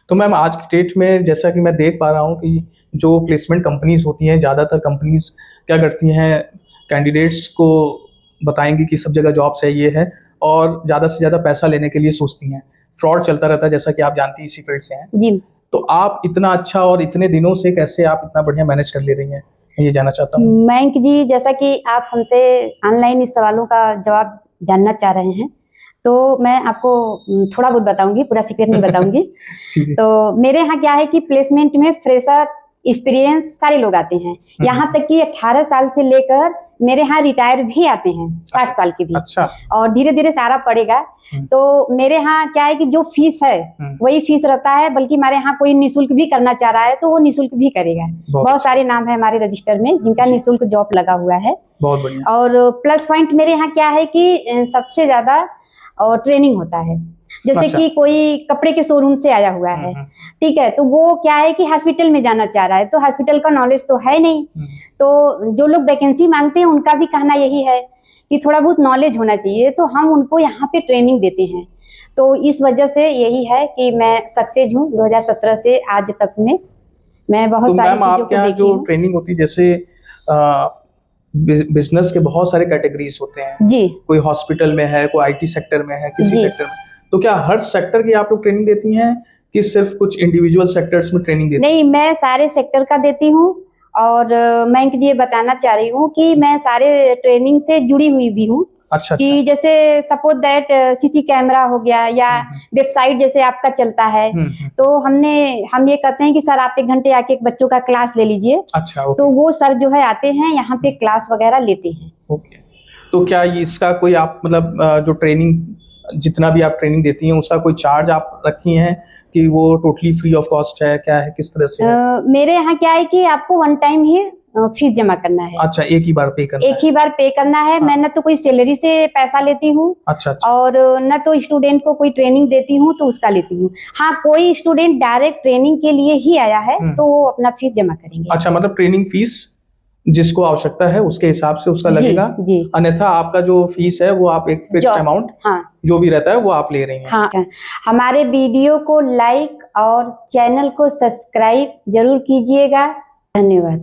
तो मैम आज की डेट में जैसा कि मैं देख पा रहा हूँ कि जो प्लेसमेंट कंपनीज होती हैं, ज़्यादातर कंपनीज क्या करती हैं, कैंडिडेट्स को बताएंगी कि सब जगह जॉब्स है, ये है, और ज़्यादा से ज़्यादा पैसा लेने के लिए सोचती हैं। फ्रॉड चलता रहता है, जैसा कि आप जानती हैं, इसी फील्ड से हैं। जी। तो आप इतना अच्छा और इतने दिनों से कैसे आप इतना बढ़िया मैनेज कर ले रही हैं, मैं ये जानना चाहता हूँ। मयंक जी, जैसा कि आप हमसे ऑनलाइन इस सवालों का जवाब जानना चाह रहे हैं, तो मैं आपको थोड़ा बहुत बताऊंगी, पूरा सीक्रेट नहीं बताऊंगी। जी जी। तो मेरे यहाँ क्या है कि प्लेसमेंट में फ्रेशर, एक्सपीरियंस सारे लोग आते हैं। यहाँ तक कि 18 साल से लेकर मेरे यहाँ रिटायर भी आते हैं, 60 साल के भी। अच्छा। और धीरे धीरे सारा पड़ेगा। तो मेरे यहाँ क्या है कि जो फीस है वही फीस रहता है, बल्कि हमारे यहाँ कोई निःशुल्क भी करना चाह रहा है तो वो निःशुल्क भी करेगा। बहुत सारे नाम है हमारे रजिस्टर में जिनका निःशुल्क जॉब लगा हुआ है। बहुत बढ़िया। और प्लस पॉइंट मेरे यहाँ क्या है कि सबसे ज्यादा और ट्रेनिंग होता है। जैसे कि कोई कपड़े के शोरूम से आया हुआ है, ठीक है, तो वो क्या है कि हॉस्पिटल में जाना चाह रहा है, तो हॉस्पिटल का नॉलेज तो है नहीं। तो जो लोग वैकेंसी मांगते हैं उनका भी कहना यही है कि थोड़ा बहुत नॉलेज होना चाहिए, तो हम उनको यहाँ पे ट्रेनिंग देते हैं। तो इस वजह से यही है कि मैं सक्सेस हूँ 2017 से आज तक में। मैं बहुत सारी चीजों को देखी जो ट्रेनिंग होती है, जैसे बिजनेस के बहुत सारे कैटेगरीज होते हैं जी, कोई हॉस्पिटल में है, कोई आईटी सेक्टर में है, किसी सेक्टर में, तो क्या हर सेक्टर की आप लोग ट्रेनिंग देती हैं कि सिर्फ कुछ इंडिविजुअल सेक्टर्स में ट्रेनिंग देती हैं? नहीं, मैं सारे सेक्टर का देती हूँ। और मैं ये बताना चाह रही हूँ कि मैं सारे ट्रेनिंग से जुड़ी हुई भी हूँ। अच्छा। कि जैसे सपोज दैट सीसी कैमरा हो गया या वेबसाइट जैसे आपका चलता है, तो हम ये कहते हैं कि सर आप 1 घंटे आके एक बच्चों का क्लास ले लीजिए। अच्छा। तो वो सर जो है आते हैं यहाँ पे क्लास वगैरह लेते हैं। ओके। तो क्या इसका कोई आप मतलब जो ट्रेनिंग, जितना भी आप ट्रेनिंग देती हैं, उसका कोई चार्ज आप रखी हैं कि वो टोटली फ्री ऑफ कॉस्ट है, क्या है, किस तरह से है? मेरे यहाँ क्या है कि आपको 1 टाइम ही फीस जमा करना है। अच्छा, एक ही बार पे करना है? एक ही बार पे करना है। मैं न तो कोई सैलरी से पैसा लेती हूँ, अच्छा। और न तो स्टूडेंट को कोई ट्रेनिंग देती हूँ तो उसका लेती हूँ। हाँ, कोई स्टूडेंट डायरेक्ट ट्रेनिंग के लिए ही आया है तो वो अपना फीस जमा करेंगे। अच्छा, मतलब ट्रेनिंग फीस जिसको आवश्यकता है उसके हिसाब से उसका लगेगा। जी। अन्यथा आपका जो फीस है वो आप एक फिक्स्ड अमाउंट, जो भी रहता है वो आप ले रही हैं। हाँ, हमारे वीडियो को लाइक और चैनल को सब्सक्राइब जरूर कीजिएगा। धन्यवाद।